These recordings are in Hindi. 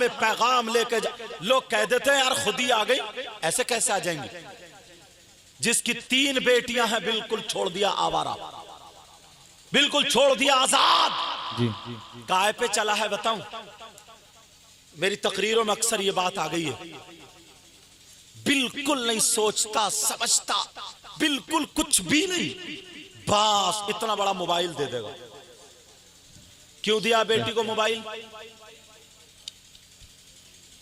हमें पैगाम लेके लोग कह देते हैं यार खुद ही आ गई, ऐसे कैसे आ जाएंगी? जिसकी 3 बेटियां हैं बिल्कुल छोड़ दिया आवारा, बिल्कुल छोड़ दिया आजाद। जी काय पे चला है बताऊं? मेरी तकरीरों में अक्सर ये बात आ गई है, बिल्कुल नहीं सोचता समझता, बिल्कुल कुछ भी नहीं, बस इतना बड़ा मोबाइल दे देगा। क्यों दिया बेटी को मोबाइल?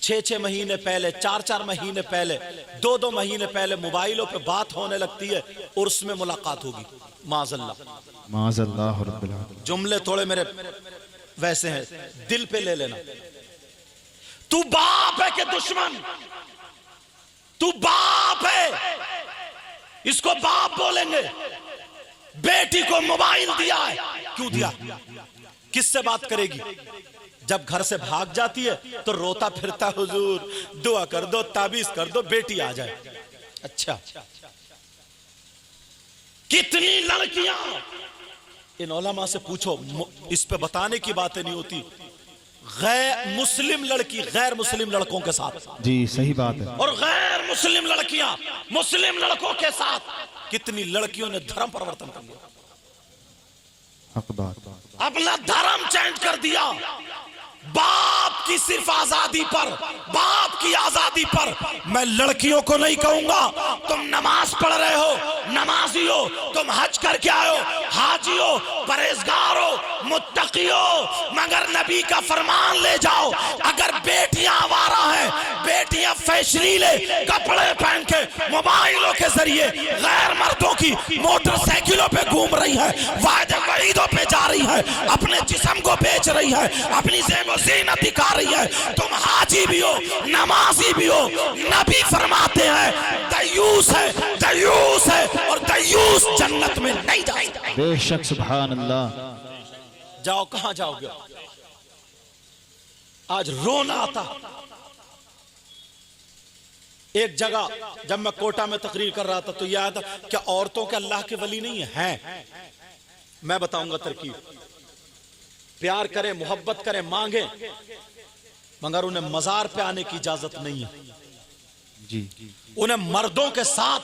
6-6 महीने पहले, 4-4 महीने पहले, 2-2 महीने पहले मोबाइलों पे बात होने लगती है, उर्स में मुलाकात होगी। माज़अल्लाह रब्बिल आलमीन। जुमले थोड़े मेरे वैसे हैं, दिल पे ले लेना। तू बाप है कि दुश्मन? तू बाप है, इसको बाप बोलेंगे। बेटी को मोबाइल दिया है, क्यों दिया? किससे बात करेगी? जब घर से भाग जाती है तो रोता फिरता, हुजूर दुआ कर दो, ताबीज कर दो, बेटी आ जाए। अच्छा, कितनी लड़कियां, इन उलमा से पूछो, इस पे बताने की बातें नहीं होती, गैर मुस्लिम लड़की गैर मुस्लिम लड़कों के साथ, जी सही बात है, और गैर मुस्लिम लड़कियां मुस्लिम लड़कों के साथ, कितनी लड़कियों ने धर्म परिवर्तन कर लिया, अपना धर्म चेंज कर दिया। बाप की सिर्फ आजादी पर, बाप की आजादी पर। मैं लड़कियों को नहीं कहूंगा तुम नमाज पढ़ रहे हो, नमाजी हो, तुम हज करके आए हो, हाजी हो, परहेजगार हो, मुत्तकी हो, मगर नबी का फरमान ले जाओ। अगर बेटियां आवारा हैं, बेटियां फैशनीले कपड़े पहन के मोबाइलों के जरिए गैर मर्दों की मोटरसाइकिलों पे घूम रही है, वायदे वईदों पे जा रही है, अपने जिस्म को बेच रही है, अपनी ज़ीनत दिखा रही है, तुम हाजी भी हो, नमाजी भी हो, नबी फरमाते हैं दयूस है, दयूस है, और दयूस जन्नत में नहीं जाएगा। बेशक, सुभान अल्लाह। जाओ, कहां जाओगे? आज रोना आता। एक जगह जब मैं कोटा में तकरीर कर रहा था तो यह आता, क्या औरतों के अल्लाह के वली नहीं है? मैं बताऊंगा तरकीब। प्यार करें, मोहब्बत करें, मांगे, मगर उन्हें मजार पे आने की इजाजत नहीं है जी। उन्हें मर्दों के साथ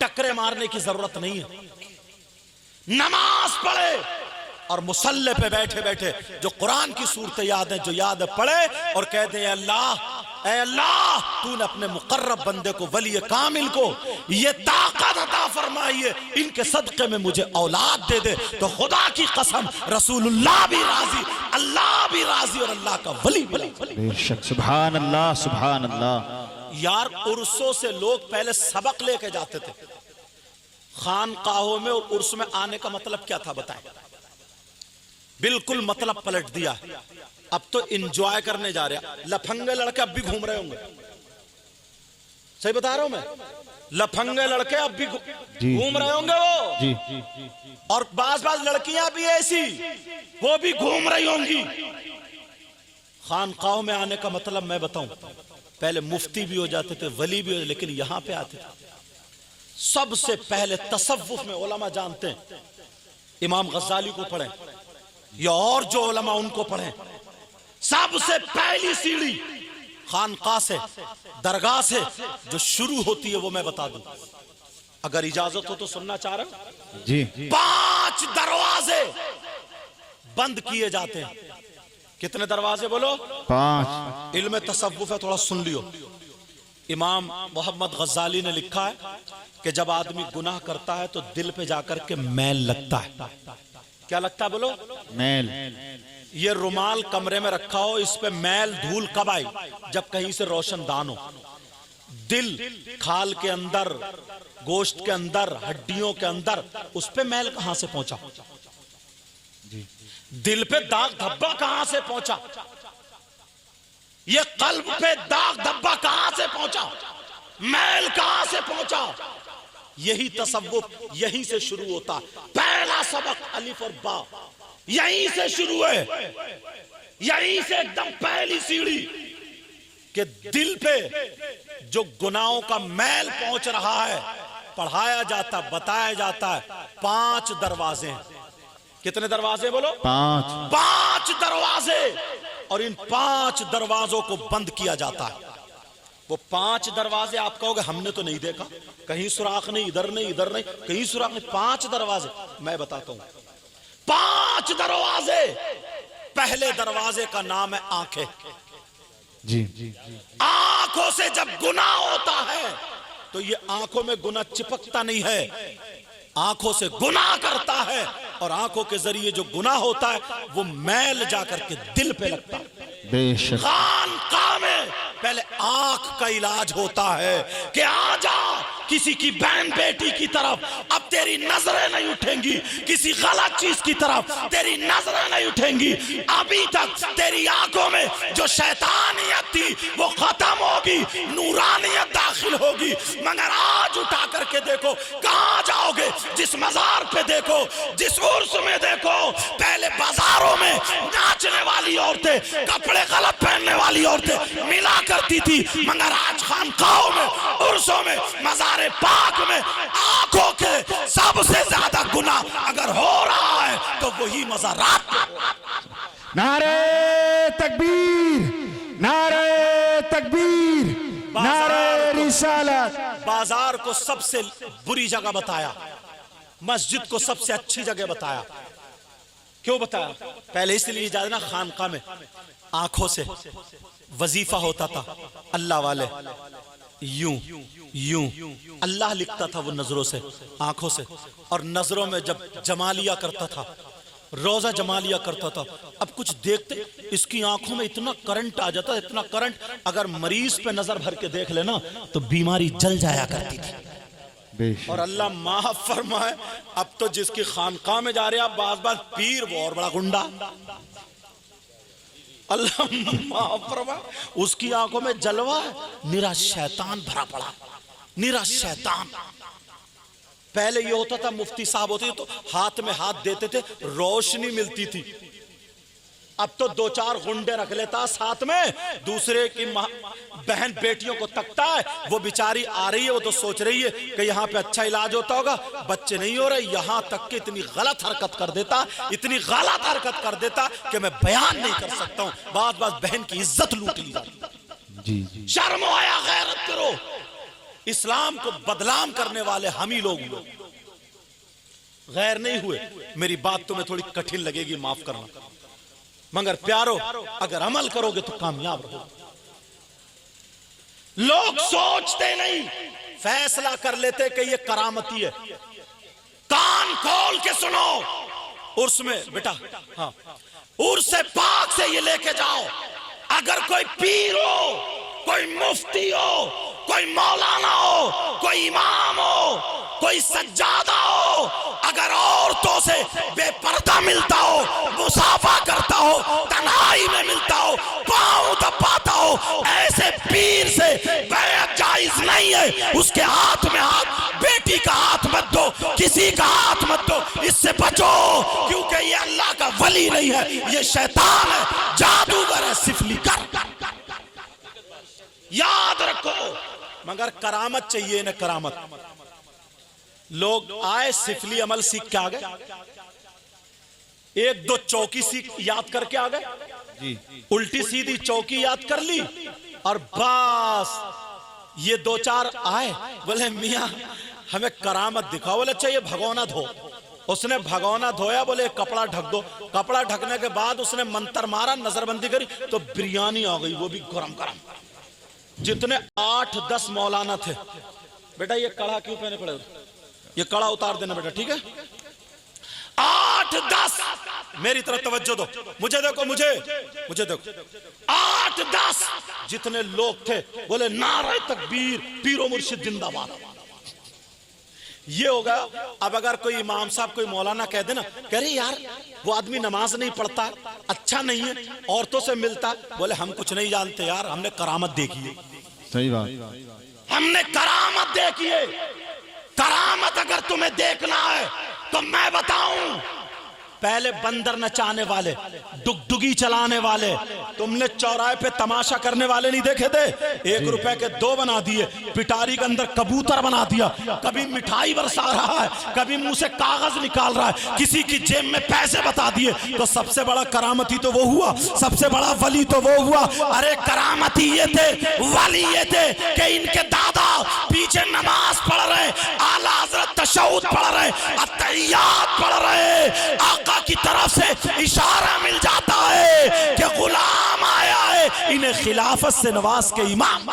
टकरे मारने की जरूरत नहीं है। नमाज पढ़े और मुसल्ले पे बैठे बैठे जो कुरान की सूरतें याद है, जो याद है, पढ़े और कह दे अल्लाह, ऐ अल्लाह तूने अपने मुकर्रब बंदे को, वली कामिल को ये ताकत अता फरमाई है, इनके सदक़े में मुझे औलाद दे दे। तो खुदा की कसम रसूलुल्लाह भी राजी, अल्लाह भी राजी, और अल्लाह का वली वली। बेशक, सुभान अल्लाह, सुभान अल्लाह। यार उर्सों से लोग पहले सबक लेके जाते थे, खानकाहों में और उर्स में आने का मतलब क्या था बताएं? बिल्कुल मतलब पलट दिया। अब तो इंजॉय करने जा रहे हैं। लफंगे लड़के अब भी घूम रहे होंगे, सही बता रहा हूं मैं, लफंगे लड़के अब भी घूम रहे होंगे वो जी। और बाज लड़कियां भी ऐसी, वो भी घूम रही होंगी। खानकाहों में आने का मतलब मैं बताऊं, पहले मुफ्ती भी हो जाते थे, वली भी हो, लेकिन यहां पे आते थे सबसे पहले तसव्वुफ में। उलमा जानते हैं, इमाम गज़ाली को पढ़ें या और जो उलमा उनको पढ़ें, सबसे पहली सीढ़ी खानका से, दरगाह से जो शुरू होती है वो मैं बता दूं, अगर इजाजत हो तो सुनना चाह रहे हो जी। 5 दरवाजे बंद किए जाते हैं। कितने दरवाजे बोलो? 5। इल्म तसव्वुफ है, थोड़ा सुन लियो। इमाम मोहम्मद गज़ाली ने लिखा है कि जब आदमी गुनाह करता है तो दिल पे जाकर के मैल लगता है। क्या लगता है बोलो? मैल। ये रुमाल कमरे में रखा हो, इस पे मैल धूल कब आई? जब कहीं से रोशनदान हो। दिल, खाल के अंदर, गोश्त के अंदर, हड्डियों के अंदर, उस पे मैल कहां से पहुंचा? दिल पे दाग धब्बा कहां से पहुंचा? ये कल्ब पे दाग धब्बा कहां से पहुंचा? मैल कहां से पहुंचा? यही तसव्वुफ यहीं से शुरू होता। पहला सबक अलिफ और बा यहीं से शुरू है, यहीं से एकदम पहली सीढ़ी कि दिल पे जो गुनाहों का मैल पहुंच रहा है, पढ़ाया जाता, बताया जाता है। 5 दरवाजे हैं। कितने दरवाजे बोलो? 5। 5 दरवाजे और इन 5 दरवाजों को बंद किया जाता है। वो 5 दरवाजे आप कहोगे हमने तो नहीं देखा, कहीं सुराख नहीं, इधर नहीं, इधर नहीं, कहीं सुराख नहीं। 5 दरवाजे मैं बताता हूं। 5 दरवाजे। पहले दरवाजे का नाम है आंखें। जी। आंखों से जब गुनाह होता है तो ये आंखों में गुनाह चिपकता नहीं है, आंखों से गुनाह करता है और आंखों के जरिए जो गुनाह होता है वो मैल जाकर के दिल पे लगता है। बेशक। खानकाह में पहले आंख का इलाज होता है कि आ जा किसी की बहन बेटी की तरफ, अब तेरी नजरें नहीं उठेंगी, किसी गलत चीज की तरफ तेरी नजरें नहीं उठेंगी। अभी तक तेरी आंखों में जो शैतानियत थी वो खत्म होगी, नूरानियत दाखिल होगी। मगर आज उठा करके देखो कहां जाओगे, जिस मजार पे देखो, जिस उर्स में देखो, पहले बाजारों में नाचने वाली औरतें, कपड़े गलत पहनने वाली औरतें मिला करती थी, मगर आज खानकाहों में, उर्सों में, मजारे पाक में आंखों के सबसे ज्यादा गुनाह अगर हो रहा है तो वही मज़ारात पे हो रहा है। नारे तकबीर, नारे तकबीर, नारे रिसालत। बाजार को सबसे बुरी जगह बताया, मस्जिद को सबसे अच्छी जगह बताया। क्यों बताया? पहले इसलिए जाते ना खानका में आंखों से वजीफा होता था, अल्लाह वाले यूं यूं अल्लाह लिखता था वो नजरों से, आंखों से, और नजरों में जब जमा लिया करता था, रोजा जमा लिया करता था। अब कुछ देखते इसकी आंखों में इतना करंट आ जाता, इतना करंट, अगर मरीज पे नजर भर के देख लेना तो बीमारी जल जाया करती थी। और अल्लाह माफ फरमाए, अब तो जिसकी खानकाह में जा रहे हैं बाज बाज पीर, वो और बड़ा गुंडा। अल्लाह माफ फरमाए, उसकी आंखों में जलवा है, निरा शैतान भरा पड़ा, निरा शैतान। पहले ये होता था मुफ्ती साहब होते तो हाथ में हाथ देते थे, रोशनी मिलती थी। अब तो 2-4 गुंडे रख लेता साथ में, दूसरे की बहन बेटियों को तकता है। वो बेचारी आ रही है, वो तो सोच रही है कि यहाँ पे अच्छा इलाज होता होगा, बच्चे नहीं हो रहे, यहाँ तक कि इतनी गलत हरकत कर देता, इतनी गलत हरकत कर देता कि मैं बयान नहीं कर सकता हूँ। बात बात बहन की इज्जत लूट ली जाती। शर्म आया, गैरत करो। इस्लाम को बदनाम करने वाले हम ही लोग हुए, गैर नहीं हुए। मेरी बात तुम्हें थोड़ी कठिन लगेगी, माफ करना, मगर प्यारो अगर अमल करोगे तो कामयाब रहोगे। लोग सोचते नहीं, फैसला कर लेते कि ये करामती है। कान खोल के सुनो, उर्स में बेटा, हाँ, उर्स से पाक से ये लेके जाओ। अगर कोई पीर हो, कोई मुफ्ती हो, कोई मौलाना हो, कोई इमाम हो, कोई सज्जादा हो, अगर औरतों से बेपर्दा मिलता हो, मुसाफा करता हो, तन्हाई में मिलता हो, पांव दबाता हो, ऐसे पीर से बैत जायज नहीं है। उसके हाथ में हाथ, बेटी का हाथ मत दो, किसी का हाथ मत दो, इससे बचो, क्योंकि ये अल्लाह का वली नहीं है, ये शैतान है, जादूगर है, सिफलीकर। याद रखो, मगर करामत चाहिए ना, करामत। लोग आए, सिफली अमल सीख के आ गए, 1-2 चौकी सीख याद करके आ गए, उल्टी सीधी चौकी याद कर ली, और बस ये 2-4 आए, बोले मियाँ हमें करामत दिखाओ। बोले चाहिए भगोना धो। उसने भगोना धोया, बोले कपड़ा ढक दो। कपड़ा ढकने के बाद उसने मंत्र मारा, नजरबंदी करी तो बिरयानी आ गई, वो भी गरम गरम। जितने 8-10 मौलाना थे, बेटा ये कड़ा क्यों पहने पड़े, ये कड़ा उतार देना बेटा, ठीक है। 8-10, मेरी तरफ तवज्जो दो, मुझे देखो, मुझे देखो। 8-10 जितने लोग थे, बोले नारे तकबीर, पीरो मुर्शिद जिंदाबाद। ये होगा। अब अगर कोई इमाम साहब, कोई मौलाना कह देना, कह रहे यार वो आदमी नमाज नहीं पढ़ता, अच्छा नहीं है, औरतों से मिलता, बोले हम कुछ नहीं जानते यार, हमने करामत देखी है। सही बात, हमने करामत देखी है। करामत अगर तुम्हें देखना है तो मैं बताऊं, पहले बंदर नचाने वाले, डुगडुगी चलाने वाले, तुमने चौराहे पे तमाशा करने वाले नहीं देखे थे? 1 रुपए के 2 बना दिए, पिटारी के अंदर कबूतर बना दिया, कभी मिठाई बरसा रहा है, कभी मुंह से कागज निकाल रहा है, किसी की जेब में पैसे बता दिए। तो सबसे बड़ा करामती तो वो हुआ, सबसे बड़ा वली तो वो हुआ। अरे करामती ये थे, वली ये थे कि इनके दादा पीछे नमाज पढ़ रहे, आला हजरत तशहुद पढ़ रहे, अत्तहियात पढ़ रहे, आका की तरफ से इशारा मिल जाता है कि गुलाम आया है, इन्हें खिलाफत से नवाज के इमाम।